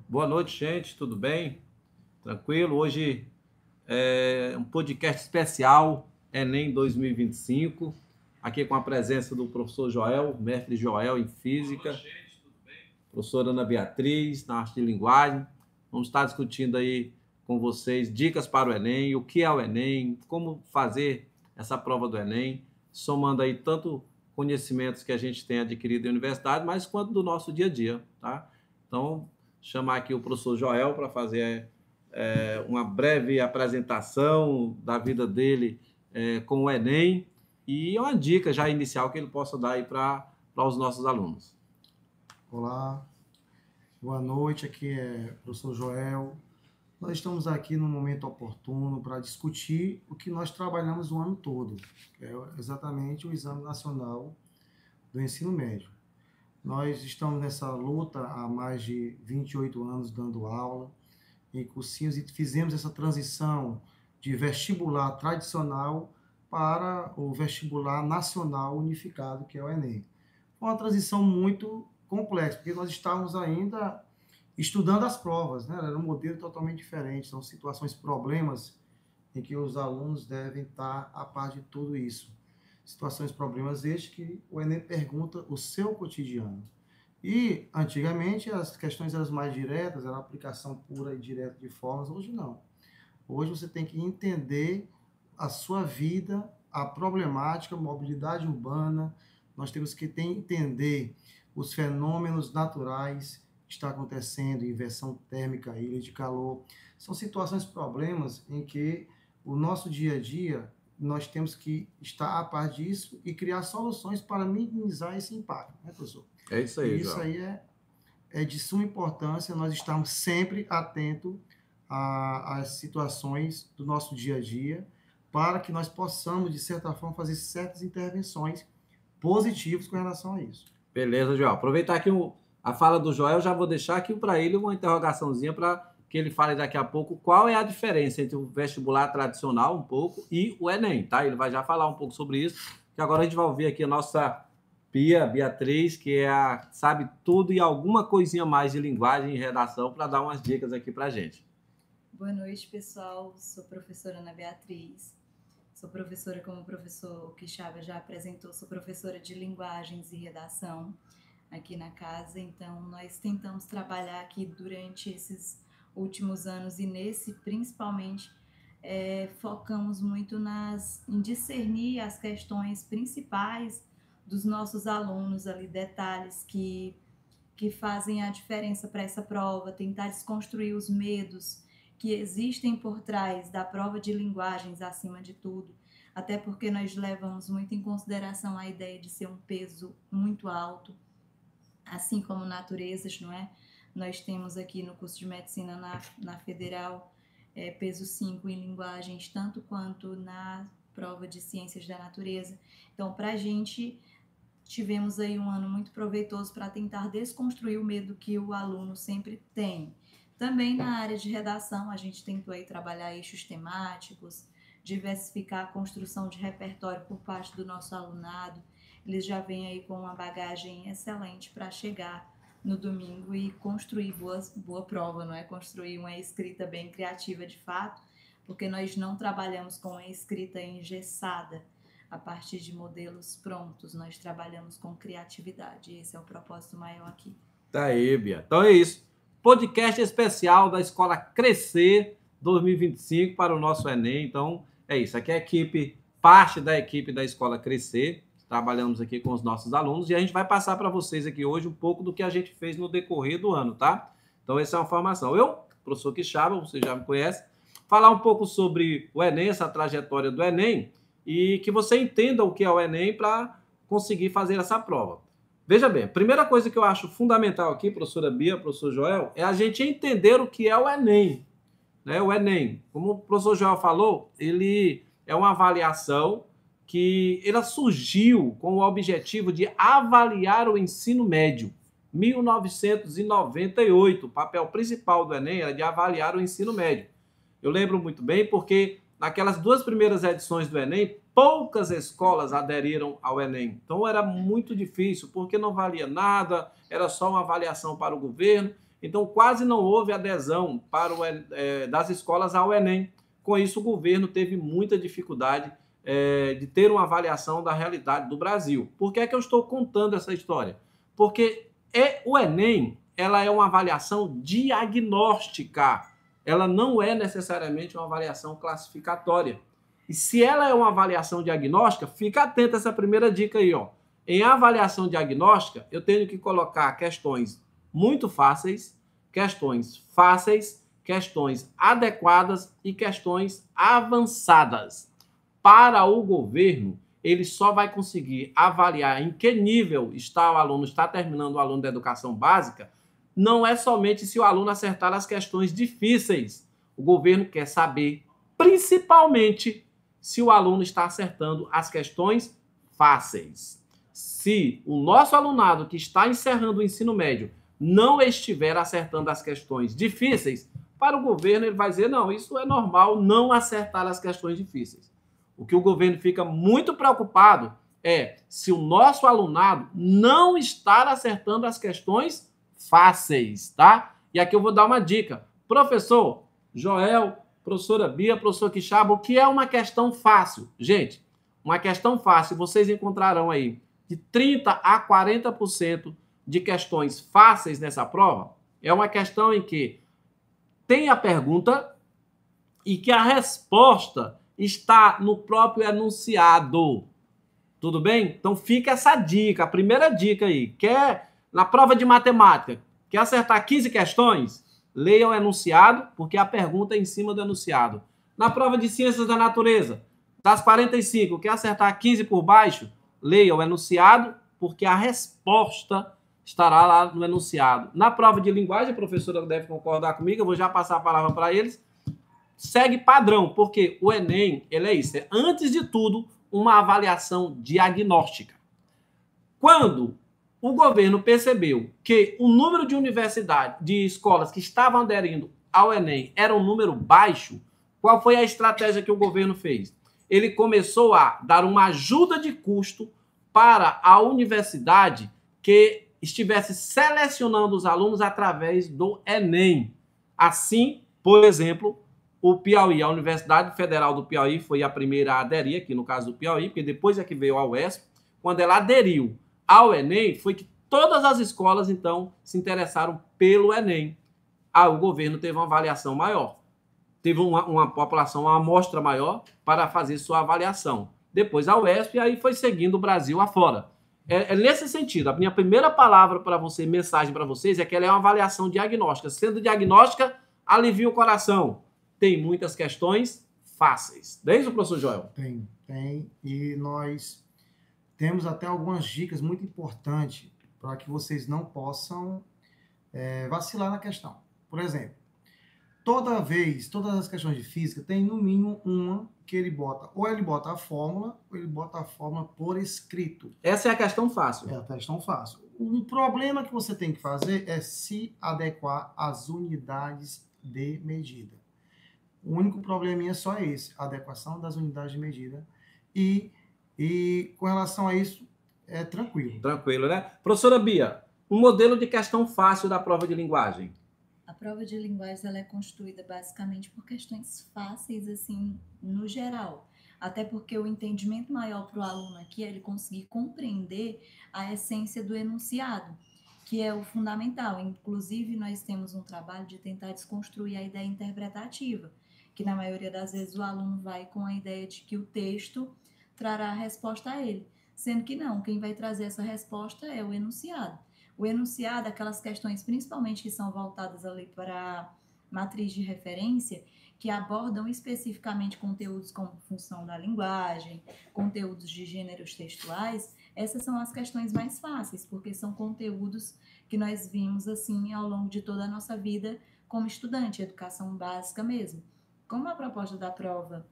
Boa noite, gente. Tudo bem? Tranquilo? Hoje é um podcast especial, Enem 2025, aqui com a presença do professor Joel, mestre Joel em Física, professora Ana Beatriz, na arte de linguagem. Vamos estar discutindo aí com vocês dicas para o Enem, o que é o Enem, como fazer essa prova do Enem, somando aí tanto conhecimentos que a gente tem adquirido em universidade, mas quanto do nosso dia a dia, tá? Então, chamar aqui o professor Joel para fazer uma breve apresentação da vida dele com o Enem e uma dica já inicial que ele possa dar aí para os nossos alunos. Olá, boa noite. Aqui é o professor Joel. Nós estamos aqui no momento oportuno para discutir o que nós trabalhamos o ano todo, que é exatamente o Exame Nacional do Ensino Médio. Nós estamos nessa luta há mais de 28 anos dando aula em cursinhos e fizemos essa transição de vestibular tradicional para o vestibular nacional unificado, que é o Enem. Foi uma transição muito complexa, porque nós estávamos ainda estudando as provas, né? Era um modelo totalmente diferente, são situações, problemas em que os alunos devem estar a par de tudo isso. Situações, problemas estes que o Enem pergunta o seu cotidiano. E, antigamente, as questões eram mais diretas, era a aplicação pura e direta de formas, hoje não. Hoje você tem que entender a sua vida, a problemática, a mobilidade urbana, nós temos que entender os fenômenos naturais que está acontecendo, inversão térmica, ilha de calor. São situações, problemas em que o nosso dia a dia, nós temos que estar a par disso e criar soluções para minimizar esse impacto, né, professor? É isso aí, E isso Joel. aí é de suma importância, nós estarmos sempre atentos às situações do nosso dia a dia, para que nós possamos, de certa forma, fazer certas intervenções positivas com relação a isso. Beleza, Joel. Aproveitar aqui a fala do Joel, já vou deixar aqui para ele uma interrogaçãozinha para que ele fale daqui a pouco qual é a diferença entre o vestibular tradicional um pouco e o Enem, tá? Ele vai já falar um pouco sobre isso, que agora a gente vai ouvir aqui a nossa Beatriz, que sabe tudo e alguma coisinha mais de linguagem e redação para dar umas dicas aqui para a gente. Boa noite, pessoal. Sou professora Ana Beatriz. Sou professora, como o professor Quixaba já apresentou, sou professora de linguagens e redação aqui na casa. Então, nós tentamos trabalhar aqui durante esses últimos anos e nesse, principalmente, focamos muito em discernir as questões principais dos nossos alunos ali, detalhes que fazem a diferença para essa prova, tentar desconstruir os medos que existem por trás da prova de linguagens, acima de tudo, até porque nós levamos muito em consideração a ideia de ser um peso muito alto, assim como naturezas, não é? Nós temos aqui no curso de medicina na Federal peso 5 em linguagens, tanto quanto na prova de ciências da natureza. Então, para a gente, tivemos aí um ano muito proveitoso para tentar desconstruir o medo que o aluno sempre tem. Também na área de redação, a gente tentou aí trabalhar eixos temáticos, diversificar a construção de repertório por parte do nosso alunado. Eles já vêm aí com uma bagagem excelente para chegar no domingo e construir boa prova, não é? Construir uma escrita bem criativa de fato, porque nós não trabalhamos com a escrita engessada a partir de modelos prontos, nós trabalhamos com criatividade. Esse é o propósito maior aqui. Tá aí, Bia. Então é isso. Podcast especial da Escola Crescer 2025 para o nosso Enem. Então, é isso. Aqui é a equipe, parte da equipe da Escola Crescer. Trabalhamos aqui com os nossos alunos e a gente vai passar para vocês aqui hoje um pouco do que a gente fez no decorrer do ano, tá? Então, essa é uma formação. Eu, professor Quixaba, você já me conhece, falar um pouco sobre o Enem, essa trajetória do Enem, e que você entenda o que é o Enem para conseguir fazer essa prova. Veja bem, a primeira coisa que eu acho fundamental aqui, professora Bia, professor Joel, é a gente entender o que é o Enem. Né? O Enem, como o professor Joel falou, ele é uma avaliação que ela surgiu com o objetivo de avaliar o ensino médio. 1998, o papel principal do Enem era de avaliar o ensino médio. Eu lembro muito bem porque naquelas duas primeiras edições do Enem, poucas escolas aderiram ao Enem. Então era muito difícil, porque não valia nada, era só uma avaliação para o governo. Então, quase não houve adesão das escolas ao Enem. Com isso, o governo teve muita dificuldade de ter uma avaliação da realidade do Brasil. Por que é que eu estou contando essa história? Porque o Enem, ela é uma avaliação diagnóstica. Ela não é necessariamente uma avaliação classificatória. E se ela é uma avaliação diagnóstica, fica atento a essa primeira dica aí, ó. Em avaliação diagnóstica, eu tenho que colocar questões muito fáceis, questões adequadas e questões avançadas. Para o governo, ele só vai conseguir avaliar em que nível está o aluno, está terminando o aluno da educação básica, não é somente se o aluno acertar as questões difíceis. O governo quer saber, principalmente, se o aluno está acertando as questões fáceis. Se o nosso alunado que está encerrando o ensino médio não estiver acertando as questões difíceis, para o governo ele vai dizer, não, isso é normal, não acertar as questões difíceis. O que o governo fica muito preocupado é se o nosso alunado não está acertando as questões fáceis, tá? E aqui eu vou dar uma dica. Professor Joel, professora Bia, professor Quixaba, o que é uma questão fácil? Gente, uma questão fácil, vocês encontrarão aí de 30% a 40% de questões fáceis nessa prova. É uma questão em que tem a pergunta e que a resposta está no próprio enunciado. Tudo bem? Então fica essa dica, a primeira dica aí. Quer, na prova de matemática, quer acertar 15 questões? Leia o enunciado, porque a pergunta é em cima do enunciado. Na prova de ciências da natureza, das 45, quer acertar 15 por baixo? Leia o enunciado, porque a resposta estará lá no enunciado. Na prova de linguagem, a professora deve concordar comigo, eu vou já passar a palavra para eles. Segue padrão, porque o Enem, ele é isso, é, antes de tudo, uma avaliação diagnóstica. Quando o governo percebeu que o número de universidades, de escolas que estavam aderindo ao Enem era um número baixo, qual foi a estratégia que o governo fez? Ele começou a dar uma ajuda de custo para a universidade que estivesse selecionando os alunos através do Enem. Assim, por exemplo, o Piauí, a Universidade Federal do Piauí foi a primeira a aderir, aqui no caso do Piauí, porque depois é que veio a UESP. Quando ela aderiu ao Enem, foi que todas as escolas, então, se interessaram pelo Enem. O governo teve uma avaliação maior. Teve uma população, uma amostra maior para fazer sua avaliação. Depois a UESP, e aí foi seguindo o Brasil afora. É nesse sentido. A minha primeira palavra para você, mensagem para vocês, é que ela é uma avaliação diagnóstica. Sendo diagnóstica, alivia o coração. Tem muitas questões fáceis. Não é isso, professor Joel? Tem. E nós temos até algumas dicas muito importantes para que vocês não possam vacilar na questão. Por exemplo, todas as questões de física, tem no mínimo uma que ele bota a fórmula, ou ele bota a fórmula por escrito. Essa é a questão fácil. É a questão fácil. Um problema que você tem que fazer é se adequar às unidades de medida. O único probleminha só é esse, a adequação das unidades de medida. E com relação a isso, é tranquilo. Tranquilo, né? Professora Bia, um modelo de questão fácil da prova de linguagem. A prova de linguagem ela é constituída basicamente por questões fáceis, assim, no geral. Até porque o entendimento maior para o aluno aqui é ele conseguir compreender a essência do enunciado, que é o fundamental. Inclusive, nós temos um trabalho de tentar desconstruir a ideia interpretativa, que na maioria das vezes o aluno vai com a ideia de que o texto trará a resposta a ele, sendo que não, quem vai trazer essa resposta é o enunciado. O enunciado, aquelas questões principalmente que são voltadas ali para a matriz de referência, que abordam especificamente conteúdos como função da linguagem, conteúdos de gêneros textuais, essas são as questões mais fáceis, porque são conteúdos que nós vimos assim ao longo de toda a nossa vida como estudante, educação básica mesmo. Como a proposta da prova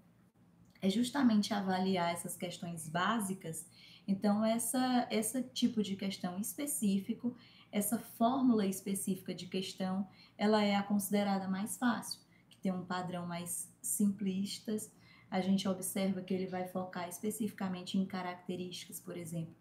é justamente avaliar essas questões básicas, então esse tipo de questão específico, essa fórmula específica de questão, ela é a considerada mais fácil, que tem um padrão mais simplista. A gente observa que ele vai focar especificamente em características, por exemplo,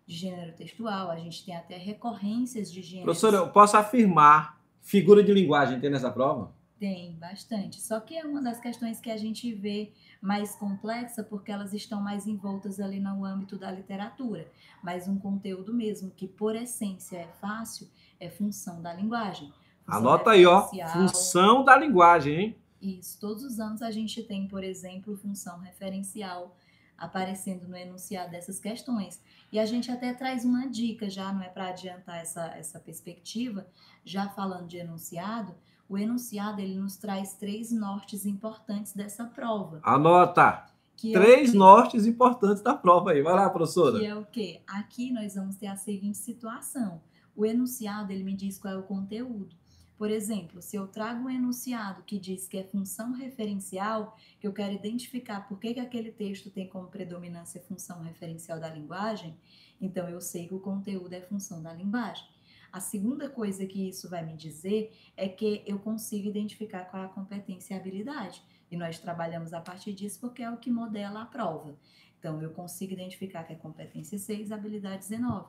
de gênero textual, a gente tem até recorrências de gêneros. Professora, eu posso afirmar Figura de linguagem tem nessa prova? Tem, bastante. Só que é uma das questões que a gente vê mais complexa porque elas estão mais envoltas ali no âmbito da literatura. Mas um conteúdo mesmo que, por essência, é fácil, é função da linguagem. Função Anota aí, ó. referencial. Função da linguagem, hein? Isso. Todos os anos a gente tem, por exemplo, função referencial aparecendo no enunciado dessas questões. E a gente até traz uma dica já, não é para adiantar essa perspectiva, já falando de enunciado. O enunciado, ele nos traz 3 nortes importantes dessa prova. Anota! Que é 3 nortes importantes da prova aí. Vai lá, professora. Que é o quê? Aqui nós vamos ter a seguinte situação. O enunciado, ele me diz qual é o conteúdo. Por exemplo, se eu trago um enunciado que diz que é função referencial, que eu quero identificar por que aquele texto tem como predominância função referencial da linguagem, então eu sei que o conteúdo é função da linguagem. A segunda coisa que isso vai me dizer é que eu consigo identificar qual é a competência e a habilidade. E nós trabalhamos a partir disso porque é o que modela a prova. Então, eu consigo identificar que é competência 6, habilidade 19.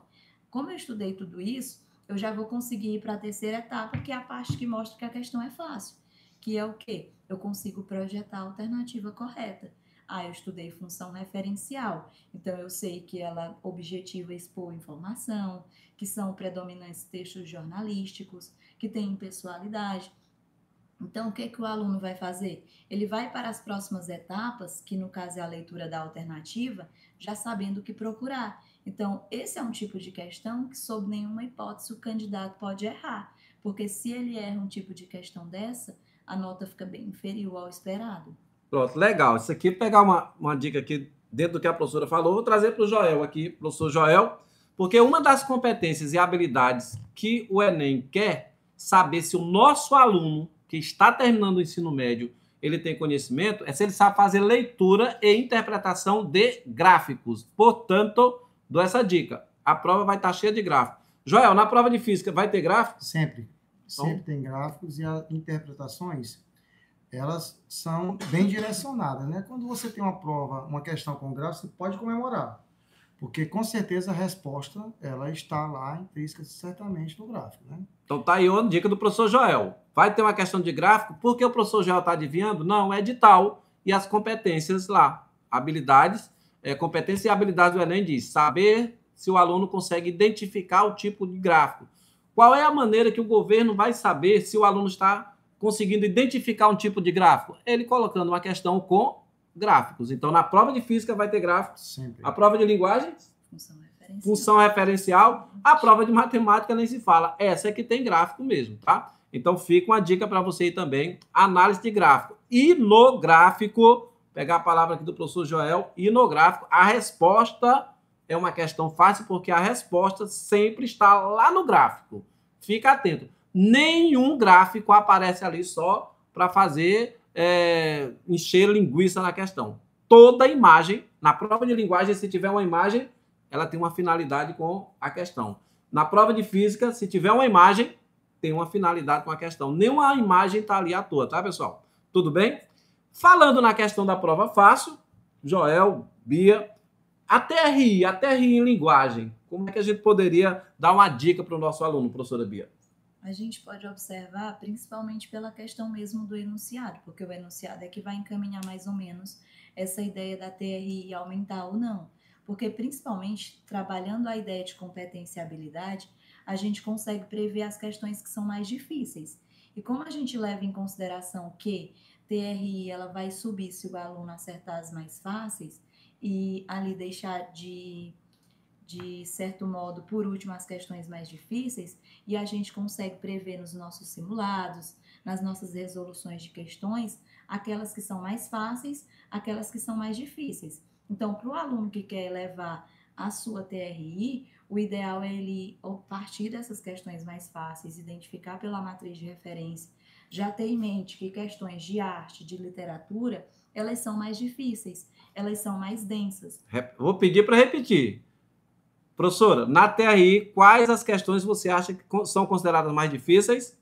Como eu estudei tudo isso, eu já vou conseguir ir para a terceira etapa, que é a parte que mostra que a questão é fácil. Que é o quê? Eu consigo projetar a alternativa correta. Eu estudei função referencial, então eu sei que ela objetiva expor informação, que são predominantes textos jornalísticos, que tem impessoalidade. Então, o que o aluno vai fazer? Ele vai para as próximas etapas, que no caso é a leitura da alternativa, já sabendo o que procurar. Então, esse é um tipo de questão que, sob nenhuma hipótese, o candidato pode errar, porque se ele erra um tipo de questão dessa, a nota fica bem inferior ao esperado. Pronto, legal. Isso aqui, pegar uma dica aqui dentro do que a professora falou, vou trazer para o Joel aqui, professor Joel, porque uma das competências e habilidades que o Enem quer saber se o nosso aluno que está terminando o ensino médio, ele tem conhecimento, é se ele sabe fazer leitura e interpretação de gráficos. Portanto, dou essa dica. A prova vai estar cheia de gráficos. Joel, na prova de física vai ter gráficos? Sempre. Sempre tem gráficos e as interpretações, elas são bem direcionadas, né? Quando você tem uma prova, uma questão com gráfico, você pode comemorar. Porque, com certeza, a resposta, ela está lá intrínseca, certamente, no gráfico, né? Então, tá aí outra dica do professor Joel. Vai ter uma questão de gráfico, porque o professor Joel está adivinhando? Não, é edital e as competências lá. Habilidades, competência e habilidades do Enem diz saber se o aluno consegue identificar o tipo de gráfico. Qual é a maneira que o governo vai saber se o aluno está conseguindo identificar um tipo de gráfico? Ele colocando uma questão com gráficos. Então, na prova de física vai ter gráficos. Sempre. A prova de linguagem, Função referencial. A prova de matemática nem se fala. Essa é que tem gráfico mesmo, tá? Então, fica uma dica para você aí também. Análise de gráfico. E no gráfico, pegar a palavra aqui do professor Joel, e no gráfico, a resposta é uma questão fácil, porque a resposta sempre está lá no gráfico. Fica atento. Nenhum gráfico aparece ali só para fazer encher linguiça na questão. Toda imagem, na prova de linguagem, se tiver uma imagem, ela tem uma finalidade com a questão. Na prova de física, se tiver uma imagem, tem uma finalidade com a questão. Nenhuma imagem está ali à toa, tá, pessoal? Tudo bem? Falando na questão da prova fácil, Joel, Bia, a TRI em linguagem, como é que a gente poderia dar uma dica para o nosso aluno, professora Bia? A gente pode observar principalmente pela questão mesmo do enunciado, porque o enunciado é que vai encaminhar mais ou menos essa ideia da TRI aumentar ou não. Porque principalmente trabalhando a ideia de competência e habilidade, a gente consegue prever as questões que são mais difíceis. E como a gente leva em consideração que TRI ela vai subir se o aluno acertar as mais fáceis e ali deixar de certo modo, por último, as questões mais difíceis, e a gente consegue prever nos nossos simulados, nas nossas resoluções de questões, aquelas que são mais fáceis, aquelas que são mais difíceis. Então, para o aluno que quer levar a sua TRI, o ideal é ele, a partir dessas questões mais fáceis, identificar pela matriz de referência, já ter em mente que questões de arte, de literatura, elas são mais difíceis, elas são mais densas. Vou pedir para repetir. Professora, na TRI, quais as questões você acha que são consideradas mais difíceis?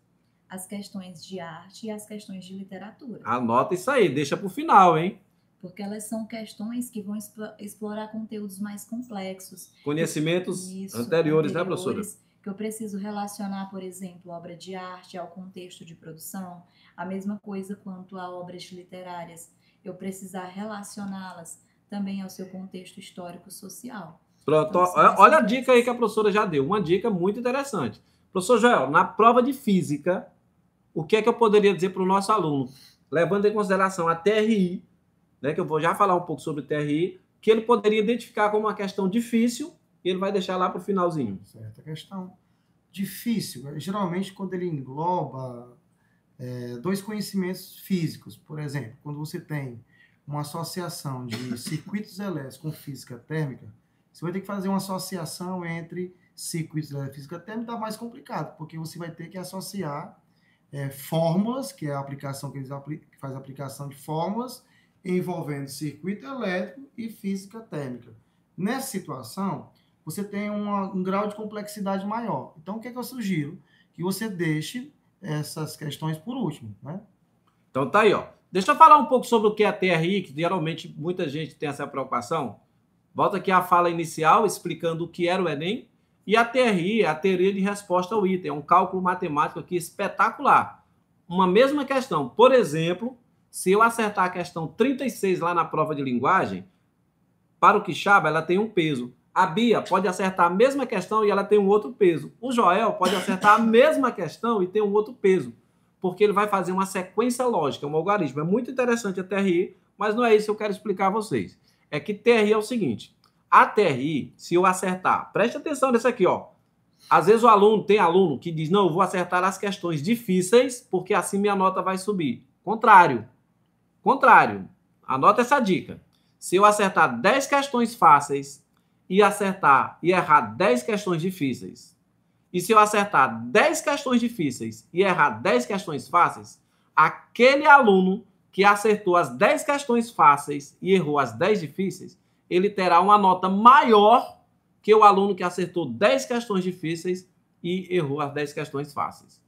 As questões de arte e as questões de literatura. Anota isso aí, deixa para o final, hein? Porque elas são questões que vão explorar conteúdos mais complexos. Conhecimentos anteriores, né, professora? que eu preciso relacionar, por exemplo, obra de arte ao contexto de produção, a mesma coisa quanto a obras literárias, eu precisar relacioná-las também ao seu contexto histórico-social. Pronto, Então, olha a dica aí que a professora já deu, uma dica muito interessante. Professor Joel, na prova de física, o que é que eu poderia dizer para o nosso aluno? Levando em consideração a TRI, né, que eu vou já falar um pouco sobre TRI, que ele poderia identificar como uma questão difícil e ele vai deixar lá para o finalzinho. Certa questão. Difícil, geralmente quando ele engloba dois conhecimentos físicos, por exemplo, quando você tem uma associação de circuitos elétricos com física térmica, você vai ter que fazer uma associação entre circuitos elétricos e física térmica, está mais complicado, porque você vai ter que associar fórmulas, que é a aplicação que faz a aplicação de fórmulas, envolvendo circuito elétrico e física térmica. Nessa situação, você tem um grau de complexidade maior. Então, o que é que eu sugiro? Que você deixe essas questões por último, né? Então tá aí, ó. Deixa eu falar um pouco sobre o que é a TRI, que geralmente muita gente tem essa preocupação. Volta aqui a fala inicial, explicando o que era o Enem. E a TRI é a teoria de resposta ao item. É um cálculo matemático aqui espetacular. Uma mesma questão. Por exemplo, se eu acertar a questão 36 lá na prova de linguagem, para o Quixaba, ela tem um peso. A Bia pode acertar a mesma questão e ela tem um outro peso. O Joel pode acertar a mesma questão e ter um outro peso, porque ele vai fazer uma sequência lógica, um algarismo. É muito interessante a TRI, mas não é isso que eu quero explicar a vocês. É que TRI é o seguinte, a TRI, se eu acertar, preste atenção nisso aqui, ó. Às vezes tem aluno que diz, não, eu vou acertar as questões difíceis, porque assim minha nota vai subir. Contrário. Anota essa dica. Se eu acertar 10 questões fáceis e errar 10 questões difíceis, e se eu acertar 10 questões difíceis e errar 10 questões fáceis, aquele aluno que acertou as 10 questões fáceis e errou as 10 difíceis, ele terá uma nota maior que o aluno que acertou 10 questões difíceis e errou as 10 questões fáceis.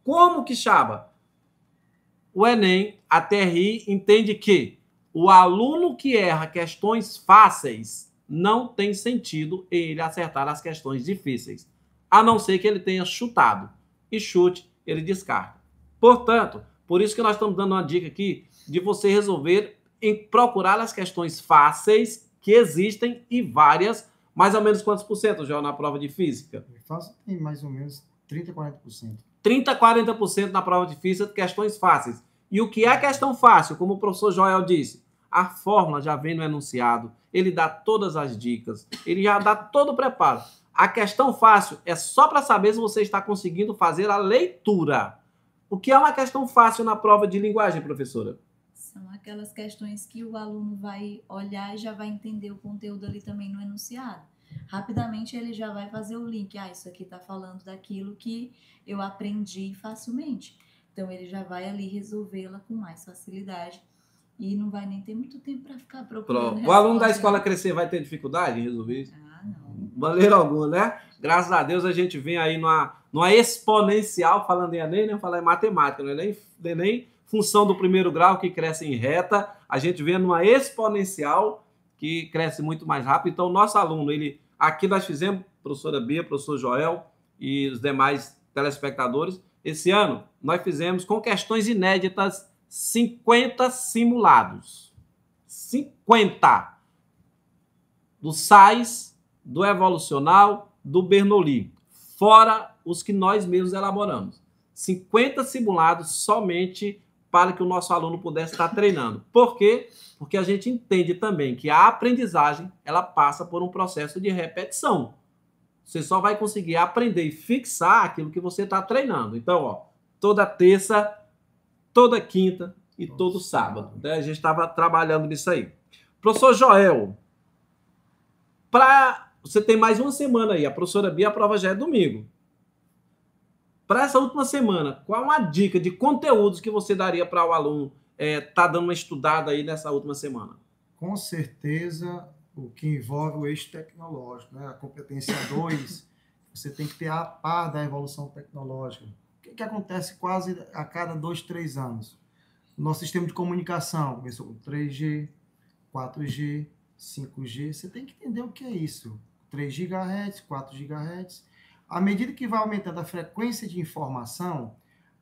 Como que, Chaba? O Enem, a TRI, entende que o aluno que erra questões fáceis não tem sentido ele acertar as questões difíceis, a não ser que ele tenha chutado. E chute, ele descarta. Portanto, por isso que nós estamos dando uma dica aqui de você resolver em procurar as questões fáceis que existem e várias, mais ou menos quantos por cento, João, na prova de física? Fácil tem mais ou menos 30%, 40%. 30% a 40% na prova de física de questões fáceis. E o que é questão fácil? Como o professor Joel disse, a fórmula já vem no enunciado, ele dá todas as dicas, ele já dá todo o preparo. A questão fácil é só para saber se você está conseguindo fazer a leitura. O que é uma questão fácil na prova de linguagem, professora? São aquelas questões que o aluno vai olhar e já vai entender o conteúdo ali também no enunciado. Rapidamente ele já vai fazer o link. Isso aqui está falando daquilo que eu aprendi facilmente. Então ele já vai ali resolvê-la com mais facilidade e não vai nem ter muito tempo para ficar procurando. O aluno da escola crescer vai ter dificuldade em resolver isso? Não. Maneira alguma, né? Graças a Deus a gente vem aí numa exponencial, falando em Enem, nem falar em matemática, não é nem função do primeiro grau que cresce em reta, a gente vem numa exponencial que cresce muito mais rápido. Então, o nosso aluno, aqui nós fizemos, professora Bia, professor Joel e os demais telespectadores, esse ano nós fizemos com questões inéditas 50 simulados. 50! Do SAIS, do Evolucional, do Bernoulli, fora os que nós mesmos elaboramos. 50 simulados somente para que o nosso aluno pudesse estar treinando. Por quê? Porque a gente entende também que a aprendizagem ela passa por um processo de repetição. Você só vai conseguir aprender e fixar aquilo que você está treinando. Então, ó, toda terça, toda quinta e todo sábado. Né? A gente estava trabalhando nisso aí. Professor Joel, você tem mais uma semana aí. A professora Bia, a prova já é domingo. Para essa última semana, qual uma dica de conteúdos que você daria para o aluno estar dando uma estudada aí nessa última semana? Com certeza, o que envolve o eixo tecnológico, né? A competência 2, você tem que ter a par da evolução tecnológica. O que acontece quase a cada 2, 3 anos? O nosso sistema de comunicação começou com 3G, 4G, 5G. Você tem que entender o que é isso. 3 GHz, 4 GHz. À medida que vai aumentando a frequência de informação,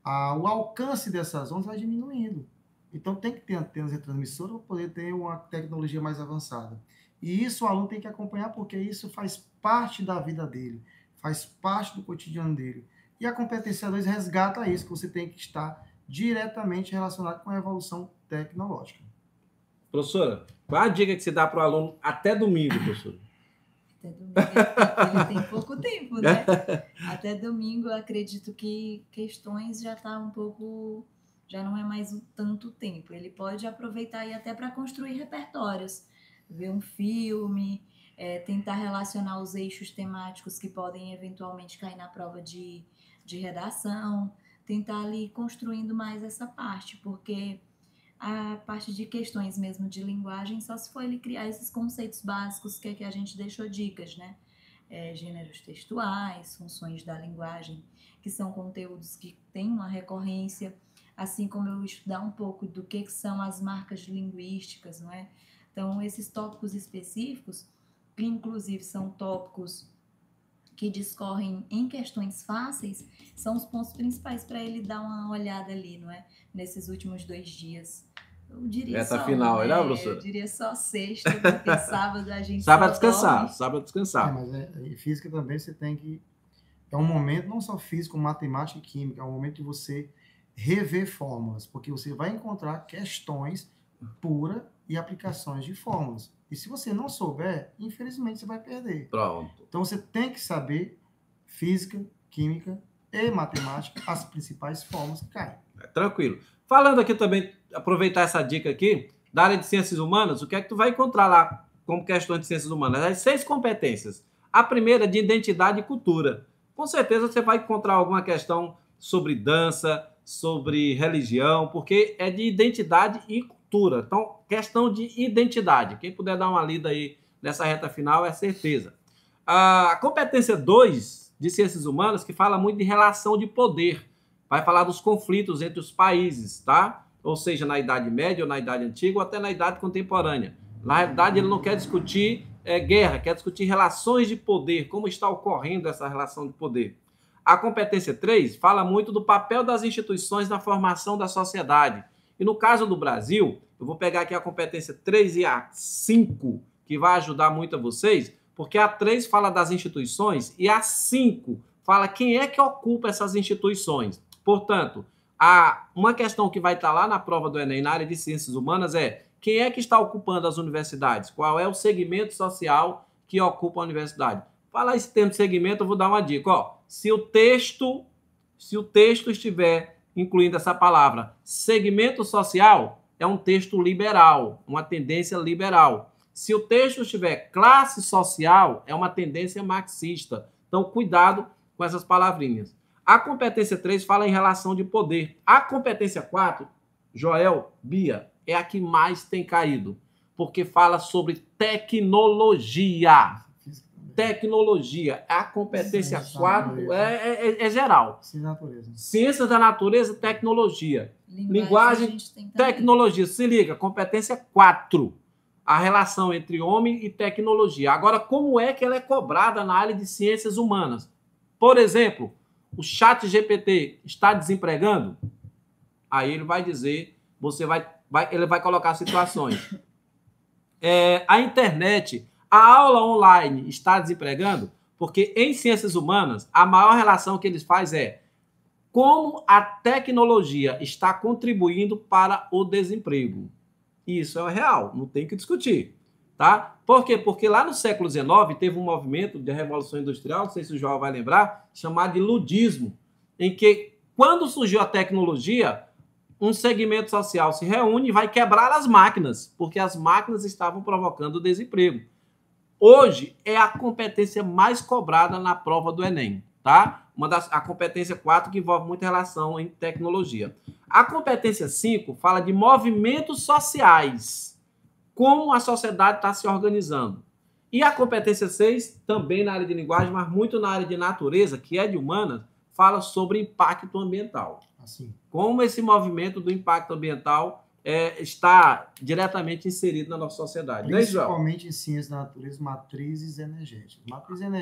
o alcance dessas ondas vai diminuindo. Então, tem que ter antenas retransmissoras para poder ter uma tecnologia mais avançada. E isso o aluno tem que acompanhar, porque isso faz parte da vida dele, faz parte do cotidiano dele. E a competência 2 resgata isso, que você tem que estar diretamente relacionado com a evolução tecnológica. Professora, qual a dica que você dá para o aluno até domingo, professora? Até domingo, ele tem pouco tempo, né? Até domingo, eu acredito que questões já tá um pouco, já não é mais tanto tempo. Ele pode aproveitar aí até para construir repertórios, ver um filme, tentar relacionar os eixos temáticos que podem eventualmente cair na prova de redação, tentar ali construindo mais essa parte, porque a parte de questões mesmo de linguagem, só se for ele criar esses conceitos básicos que a gente deixou dicas, né? Gêneros textuais, funções da linguagem, que são conteúdos que têm uma recorrência, assim como eu estudar um pouco do que são as marcas linguísticas, não é? Então, esses tópicos específicos, que inclusive são tópicos que discorrem em questões fáceis, são os pontos principais para ele dar uma olhada ali, não é? Nesses últimos 2 dias. Eu diria Meta só, final, né? Não, professora? Eu diria só sexta, porque sábado a gente Sábado só descansar, dorme. sábado descansar. Mas física também você tem que... É um momento não só físico, matemática e química, é um momento de você rever fórmulas, porque você vai encontrar questões puras e aplicações de fórmulas. E se você não souber, infelizmente você vai perder. Pronto. Então você tem que saber física, química e matemática, as principais fórmulas que caem. Tranquilo. Falando aqui também, aproveitar essa dica aqui, da área de ciências humanas, o que é que tu vai encontrar lá como questões de ciências humanas? As 6 competências. A primeira de identidade e cultura. Com certeza você vai encontrar alguma questão sobre dança, sobre religião, porque é de identidade e cultura. Então, questão de identidade. Quem puder dar uma lida aí nessa reta final é certeza. A competência 2 de ciências humanas, que fala muito de relação de poder. Vai falar dos conflitos entre os países, tá? Ou seja, na Idade Média, ou na Idade Antiga, ou até na Idade Contemporânea. Na realidade, ele não quer discutir guerra, quer discutir relações de poder, como está ocorrendo essa relação de poder. A competência 3 fala muito do papel das instituições na formação da sociedade. E no caso do Brasil, eu vou pegar aqui a competência 3 e a 5, que vai ajudar muito a vocês, porque a 3 fala das instituições e a 5 fala quem é que ocupa essas instituições. Portanto, uma questão que vai estar lá na prova do Enem, na área de ciências humanas, é quem é que está ocupando as universidades? Qual é o segmento social que ocupa a universidade? Falar esse termo de segmento, eu vou dar uma dica. Se o texto estiver incluindo essa palavra segmento social, é um texto liberal, uma tendência liberal. Se o texto estiver classe social, é uma tendência marxista. Então, cuidado com essas palavrinhas. A competência 3 fala em relação de poder. A competência 4, Joel, Bia, é a que mais tem caído, porque fala sobre tecnologia. Tecnologia. A competência 4 é geral. Ciências da natureza, tecnologia. Linguagem, tecnologia. Se liga, competência 4. A relação entre homem e tecnologia. Agora, como é que ela é cobrada na área de ciências humanas? Por exemplo, o ChatGPT está desempregando? Aí ele vai dizer, ele vai colocar situações. A internet, a aula online está desempregando? Porque em ciências humanas, a maior relação que eles fazem é como a tecnologia está contribuindo para o desemprego. Isso é real, não tem que discutir. Tá? Por quê? Porque lá no século XIX teve um movimento de Revolução Industrial, não sei se o João vai lembrar, chamado de ludismo, em que, quando surgiu a tecnologia, um segmento social se reúne e vai quebrar as máquinas, porque as máquinas estavam provocando desemprego. Hoje é a competência mais cobrada na prova do Enem, tá? A competência 4, que envolve muita relação em tecnologia. A competência 5 fala de movimentos sociais, como a sociedade está se organizando. E a competência 6, também na área de linguagem, mas muito na área de natureza, que é de humanas, fala sobre impacto ambiental. Assim. Como esse movimento do impacto ambiental está diretamente inserido na nossa sociedade. Principalmente em ciências da natureza, matrizes energéticas.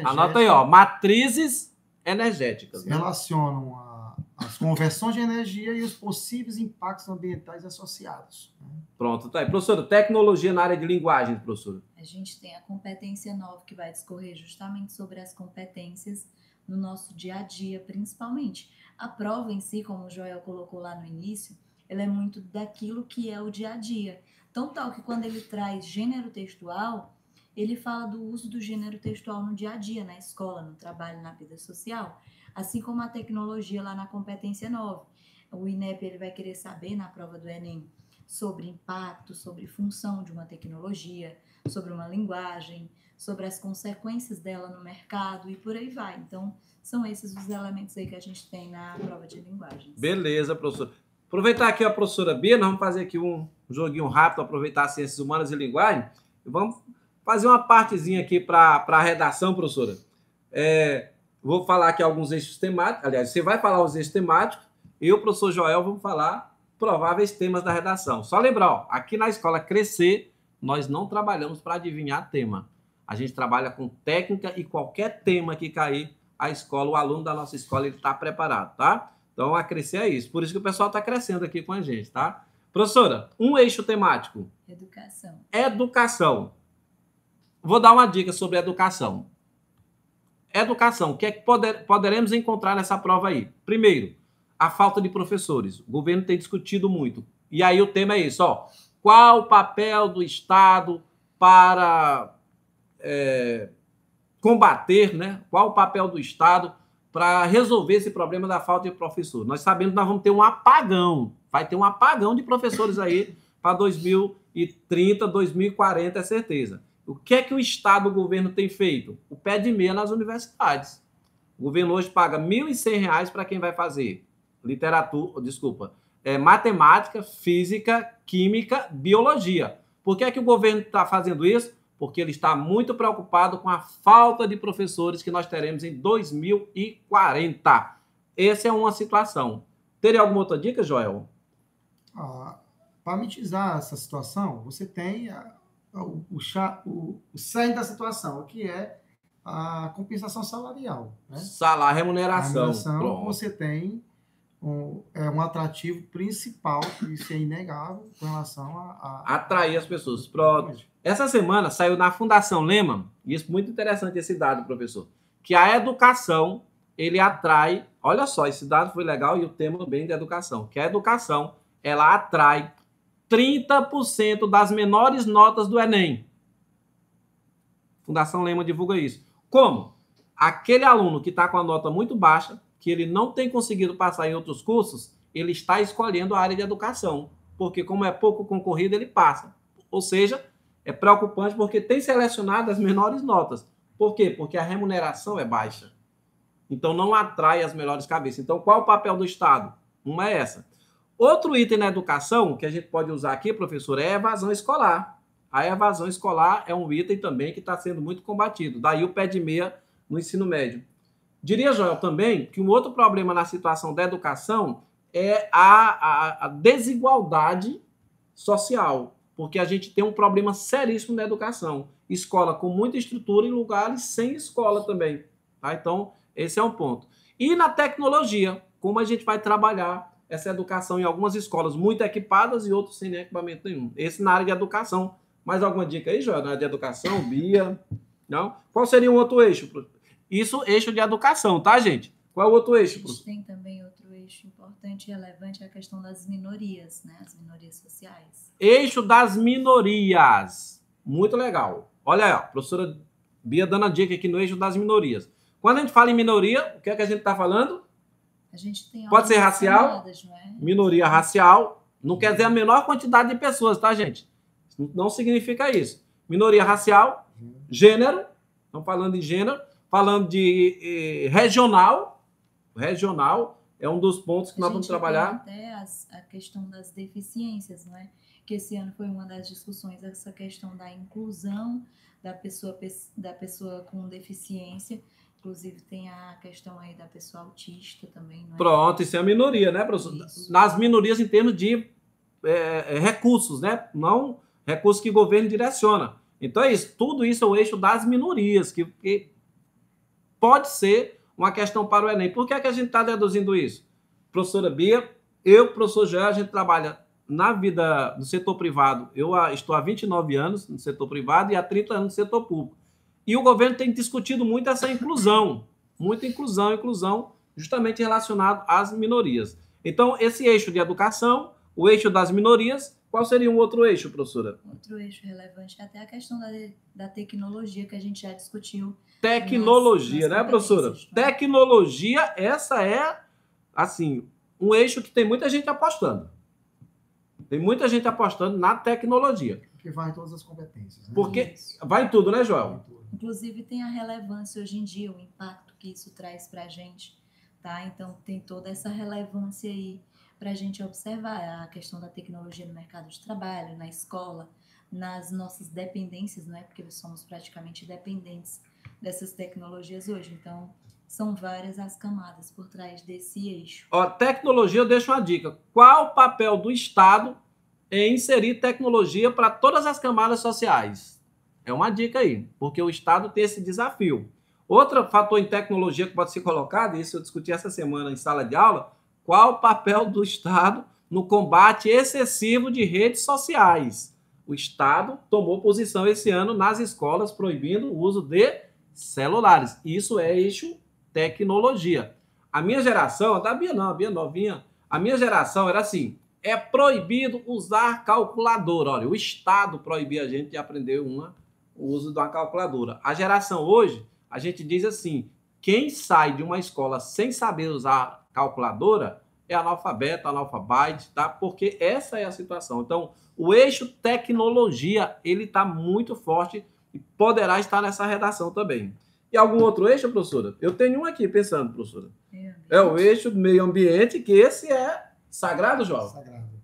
Anota aí, matrizes energéticas. Se né? relacionam às conversões de energia e os possíveis impactos ambientais associados. Né? Pronto, tá aí. Professora, tecnologia na área de linguagem, professora. A gente tem a competência 9, que vai discorrer justamente sobre as competências no nosso dia a dia, principalmente. A prova em si, como o Joel colocou lá no início, ela é muito daquilo que é o dia a dia. Tão tal que quando ele traz gênero textual, ele fala do uso do gênero textual no dia a dia, na escola, no trabalho, na vida social, assim como a tecnologia lá na competência 9. O INEP ele vai querer saber na prova do Enem sobre impacto, sobre função de uma tecnologia, sobre uma linguagem, sobre as consequências dela no mercado e por aí vai. Então, são esses os elementos aí que a gente tem na prova de linguagens. Beleza, professor. Aproveitar aqui a professora Bia, nós vamos fazer aqui um joguinho rápido, aproveitar ciências humanas e linguagem. Vamos fazer uma partezinha aqui para a redação, professora. Vou falar aqui alguns eixos temáticos. Aliás, você vai falar os eixos temáticos e o professor Joel vamos falar prováveis temas da redação. Só lembrar, ó, aqui na Escola Crescer, nós não trabalhamos para adivinhar tema. A gente trabalha com técnica e qualquer tema que cair, a escola, o aluno da nossa escola, ele está preparado, tá? Então, a Crescer é isso. Por isso que o pessoal está crescendo aqui com a gente, tá? Professora, um eixo temático. Educação. Educação. Vou dar uma dica sobre educação. Educação, o que é que poderemos encontrar nessa prova aí? Primeiro, a falta de professores. O governo tem discutido muito. E aí o tema é isso, ó. Qual o papel do Estado para combater, né? Qual o papel do Estado para resolver esse problema da falta de professor? Nós sabemos que nós vamos ter um apagão. Vai ter um apagão de professores aí para 2030, 2040, é certeza. O que é que o Estado, o governo tem feito? O pé de meia nas universidades. O governo hoje paga R$ 1.100 para quem vai fazer matemática, física, química, biologia. Por que é que o governo está fazendo isso? Porque ele está muito preocupado com a falta de professores que nós teremos em 2040. Essa é uma situação. Teria alguma outra dica, Joel? Para mitizar essa situação, você tem o cerne da situação, que é a compensação salarial. Né? Salário, remuneração. Você tem um atrativo principal, isso é inegável, com relação a atrair as pessoas. Pronto. Essa semana saiu na Fundação Lehman, e isso é muito interessante esse dado, professor, que a educação, ele atrai, olha só, esse dado foi legal e o tema bem de educação, que a educação, ela atrai 30% das menores notas do Enem. Fundação Lehman divulga isso. Como? Aquele aluno que está com a nota muito baixa, que ele não tem conseguido passar em outros cursos, ele está escolhendo a área de educação, porque como é pouco concorrido, ele passa. Ou seja, é preocupante porque tem selecionado as menores notas. Por quê? Porque a remuneração é baixa. Então, não atrai as melhores cabeças. Então, qual o papel do Estado? Uma é essa. Outro item na educação que a gente pode usar aqui, professor, é a evasão escolar. A evasão escolar é um item também que está sendo muito combatido. Daí o pé de meia no ensino médio. Diria, Joel, também que um outro problema na situação da educação é a desigualdade social, porque a gente tem um problema seríssimo na educação. Escola com muita estrutura e lugares sem escola também. Tá? Então, esse é um ponto. E na tecnologia, como a gente vai trabalhar essa educação em algumas escolas muito equipadas e outras sem equipamento nenhum. Esse na área de educação. Mais alguma dica aí, Joel? Na área de educação, Bia? Não? Qual seria um outro eixo? Isso, eixo de educação, tá, gente? Qual é o outro eixo? A gente tem também outro eixo importante e relevante, a questão das minorias, né? As minorias sociais. Eixo das minorias. Muito legal. Olha aí, ó, a professora Bia dando a dica aqui no eixo das minorias. Quando a gente fala em minoria, o que é que a gente está falando? A gente tem pode ser racial, não é? Minoria racial, não quer dizer a menor quantidade de pessoas, tá, gente? Não significa isso. Minoria racial, gênero, estamos falando de gênero, falando de regional é um dos pontos que nós vamos trabalhar. Até a questão das deficiências, não é? Que esse ano foi uma das discussões, essa questão da inclusão da pessoa com deficiência. Inclusive, tem a questão aí da pessoa autista também, não é? Pronto, isso é a minoria, né, professor? Isso. Nas minorias em termos de recursos, né? Não recursos que o governo direciona. Então é isso, tudo isso é o eixo das minorias, que pode ser uma questão para o Enem. Por que é que a gente está deduzindo isso? Professora Bia, eu, professor Joel, a gente trabalha na vida do setor privado. Eu estou há 29 anos no setor privado e há 30 anos no setor público. E o governo tem discutido muito essa inclusão, muita inclusão, justamente relacionado às minorias. Então, esse eixo de educação, o eixo das minorias, qual seria um outro eixo, professora? Outro eixo relevante é até a questão da tecnologia que a gente já discutiu. Tecnologia, né, professora? Tecnologia, essa é, assim, um eixo que tem muita gente apostando. Tem muita gente apostando na tecnologia. Porque vai em todas as competências. Né? Porque vai em tudo, né, Joel? Inclusive, tem a relevância hoje em dia, o impacto que isso traz para a gente, tá? Então, tem toda essa relevância aí para a gente observar a questão da tecnologia no mercado de trabalho, na escola, nas nossas dependências, não é? Porque somos praticamente dependentes dessas tecnologias hoje. Então, são várias as camadas por trás desse eixo. Ó, tecnologia, eu deixo uma dica. Qual o papel do Estado em inserir tecnologia para todas as camadas sociais? É uma dica aí, porque o Estado tem esse desafio. Outro fator em tecnologia que pode ser colocado, e isso eu discuti essa semana em sala de aula, qual o papel do Estado no combate excessivo de redes sociais? O Estado tomou posição esse ano nas escolas proibindo o uso de celulares. Isso é eixo tecnologia. A minha geração, a da Bia não, a Bia novinha, a minha geração era assim, é proibido usar calculadora. Olha, o Estado proibia a gente de aprender o uso de uma calculadora. A geração hoje, a gente diz assim, quem sai de uma escola sem saber usar calculadora é analfabeto, analfabete, tá? Porque essa é a situação. Então, o eixo tecnologia, ele está muito forte e poderá estar nessa redação também. E algum outro eixo, professora? Eu tenho um aqui pensando, professora. É o eixo do meio ambiente, que esse é sagrado, João?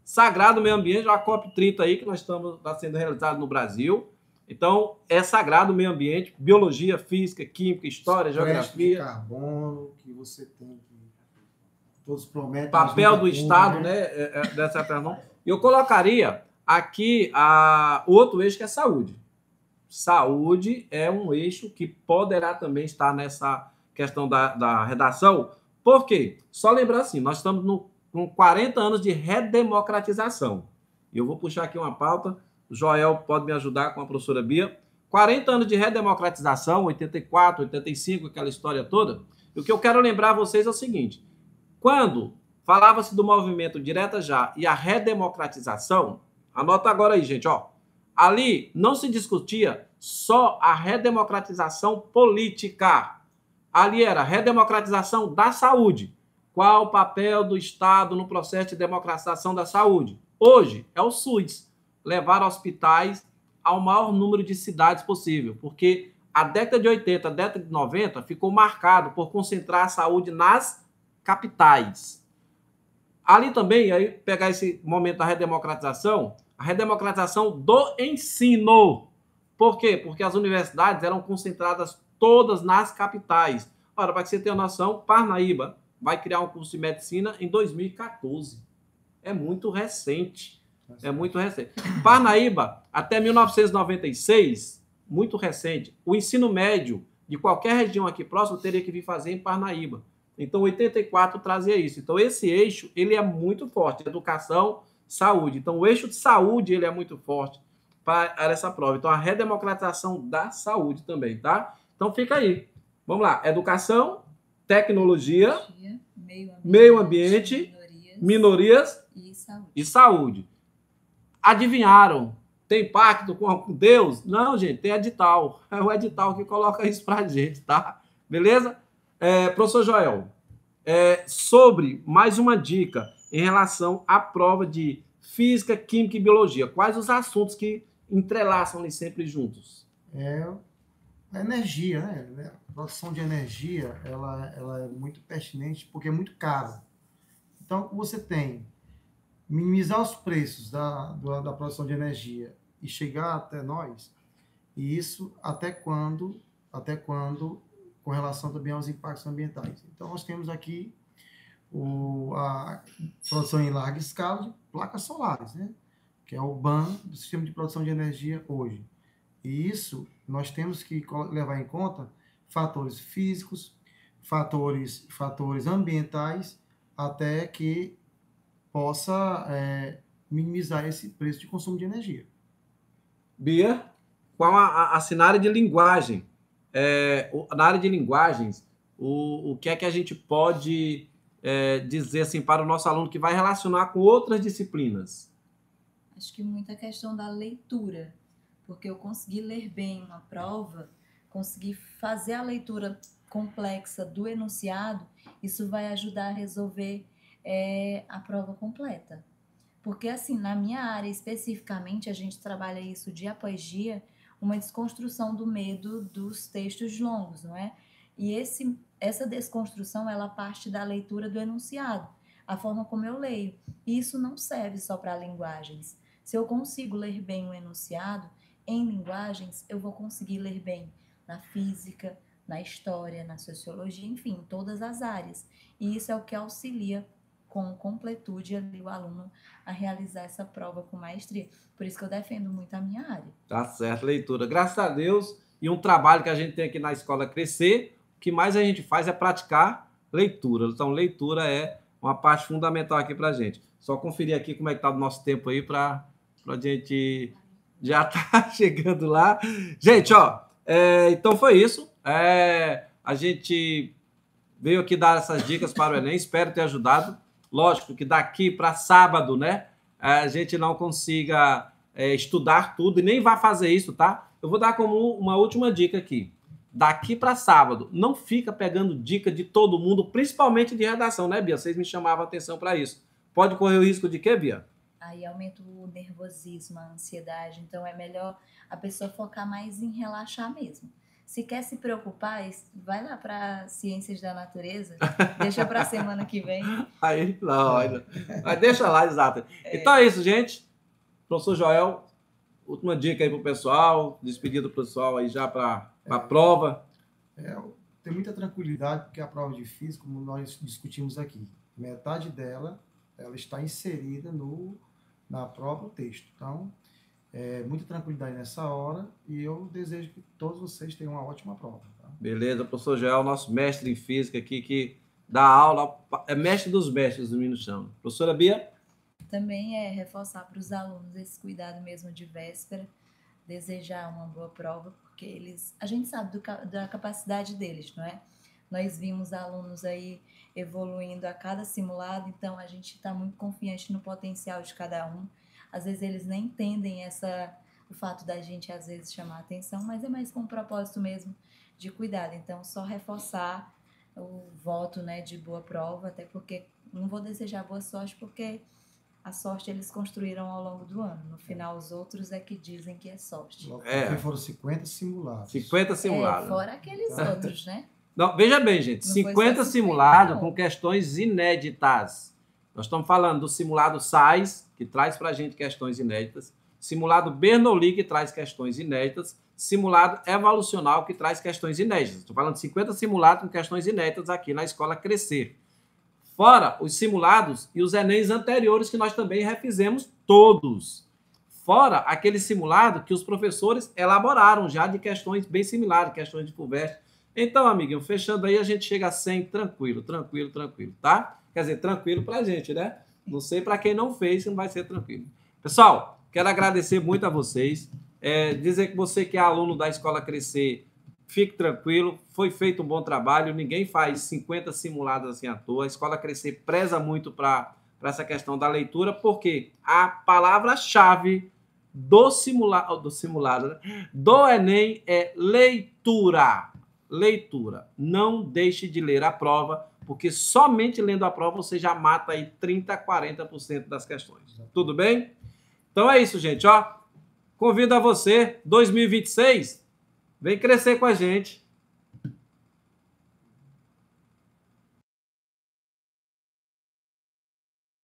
Sagrado meio ambiente, a COP30 aí, que nós estamos está sendo realizado no Brasil. Então, é sagrado o meio ambiente, biologia, física, química, história, geografia. De carbono, que você tem que... Todos prometem... Papel do Estado, né? Dessa forma. Eu colocaria aqui outro eixo que é saúde. Saúde é um eixo que poderá também estar nessa questão da redação. Por quê? Só lembrar assim, nós estamos com 40 anos de redemocratização. E eu vou puxar aqui uma pauta, o Joel pode me ajudar com a professora Bia. 40 anos de redemocratização, 84, 85, aquela história toda. E o que eu quero lembrar a vocês é o seguinte, quando falava-se do movimento Direta Já e a redemocratização, anota agora aí, gente, ó. Ali não se discutia só a redemocratização política. Ali era a redemocratização da saúde. Qual o papel do Estado no processo de democratização da saúde? Hoje é o SUS. Levar hospitais ao maior número de cidades possível. Porque a década de 80, a década de 90 ficou marcado por concentrar a saúde nas capitais. Ali também, aí pegar esse momento da redemocratização, a redemocratização do ensino. Por quê? Porque as universidades eram concentradas todas nas capitais. Ora, para que você tenha noção, Parnaíba vai criar um curso de medicina em 2014. É muito recente. É muito recente. Parnaíba, até 1996, muito recente, o ensino médio de qualquer região aqui próximo teria que vir fazer em Parnaíba. Então, 84 trazia isso. Então, esse eixo, ele é muito forte. Educação, saúde. Então, o eixo de saúde, ele é muito forte para essa prova. Então, a redemocratização da saúde também, tá? Então, fica aí. Vamos lá. Educação, tecnologia, meio ambiente, minorias e saúde. Adivinharam? Tem pacto com Deus? Não, gente, tem edital. É o edital que coloca isso pra gente, tá? Beleza? Professor Joel, sobre mais uma dica em relação à prova de física, química e biologia. Quais os assuntos que entrelaçam ali sempre juntos? A energia, né? A produção de energia, ela é muito pertinente porque é muito cara. Então, você tem minimizar os preços da produção de energia e chegar até nós, e isso até quando com relação também aos impactos ambientais. Então, nós temos aqui a produção em larga escala de placas solares, né? Que é o BAN do sistema de produção de energia hoje. E isso nós temos que levar em conta fatores físicos, fatores ambientais, até que possa minimizar esse preço de consumo de energia. Bia, qual na área de linguagem? Na área de linguagens, o que é que a gente pode dizer assim, para o nosso aluno que vai relacionar com outras disciplinas? Acho que muita questão da leitura, porque eu consegui ler bem uma prova, consegui fazer a leitura complexa do enunciado, isso vai ajudar a resolver a prova completa. Porque, assim, na minha área especificamente, a gente trabalha isso dia após dia, uma desconstrução do medo dos textos longos, não é? E essa desconstrução, ela parte da leitura do enunciado, a forma como eu leio. E isso não serve só para linguagens. Se eu consigo ler bem o enunciado, em linguagens, eu vou conseguir ler bem na física, na história, na sociologia, enfim, em todas as áreas. E isso é o que auxilia com completude ali o aluno a realizar essa prova com maestria. Por isso que eu defendo muito a minha área. Tá certo, leitura. Graças a Deus, e um trabalho que a gente tem aqui na Escola Crescer, o que mais a gente faz é praticar leitura. Então, leitura é uma parte fundamental aqui para a gente. Só conferir aqui como é que está o nosso tempo aí para a gente já tá chegando lá. Gente, então foi isso. A gente veio aqui dar essas dicas para o Enem, espero ter ajudado. Lógico que daqui para sábado, né, a gente não consiga estudar tudo e nem vai fazer isso, tá? Eu vou dar como uma última dica aqui. Daqui para sábado, não fica pegando dica de todo mundo, principalmente de redação, né, Bia? Vocês me chamavam a atenção para isso. Pode correr o risco de quê, Bia? Aí aumenta o nervosismo, a ansiedade. Então é melhor a pessoa focar mais em relaxar mesmo. Se quer se preocupar, vai lá para Ciências da Natureza, deixa para a semana que vem. Aí, não, mas deixa lá, exato. Então é isso, gente. Professor Joel, última dica aí para o pessoal, despedida do pessoal aí já para a prova. Tem muita tranquilidade, porque a prova de física, como nós discutimos aqui, metade dela ela está inserida na prova, o texto. Então, muita tranquilidade nessa hora e eu desejo que todos vocês tenham uma ótima prova. Tá? Beleza, professor Joel, nosso mestre em física aqui, que dá aula, é mestre dos mestres, o menino chama. Professora Bia? Também reforçar para os alunos esse cuidado mesmo de véspera, desejar uma boa prova, porque a gente sabe da capacidade deles, não é? Nós vimos alunos aí evoluindo a cada simulado, então a gente está muito confiante no potencial de cada um. Às vezes eles nem entendem o fato da gente às vezes chamar a atenção, mas é mais com o propósito mesmo de cuidado. Então, só reforçar o voto, né, de boa prova, até porque não vou desejar boa sorte, porque a sorte eles construíram ao longo do ano. No final, os outros é que dizem que é sorte. Porque foram 50 simulados. 50 simulados. Fora aqueles outros, né? Não, veja bem, gente, 50 simulados com questões inéditas. Nós estamos falando do simulado SAIS, que traz para a gente questões inéditas, simulado Bernoulli, que traz questões inéditas, simulado evolucional, que traz questões inéditas. Estou falando de 50 simulados com questões inéditas aqui na Escola Crescer. Fora os simulados e os Enems anteriores, que nós também refizemos todos. Fora aquele simulado que os professores elaboraram já de questões bem similares, questões de FUVEST. Então, amiguinho, fechando aí, a gente chega a 100 tranquilo, tá? Quer dizer, tranquilo pra gente, né? Não sei para quem não fez, se não vai ser tranquilo. Pessoal, quero agradecer muito a vocês. Dizer que você que é aluno da Escola Crescer, fique tranquilo, foi feito um bom trabalho, ninguém faz 50 simulados assim à toa. A Escola Crescer preza muito para essa questão da leitura, porque a palavra-chave do simulado, né? Do Enem é leitura. Leitura. Não deixe de ler a prova, porque somente lendo a prova você já mata aí 30% a 40% das questões. Tudo bem? Então é isso, gente. Convido a você, 2026, vem crescer com a gente.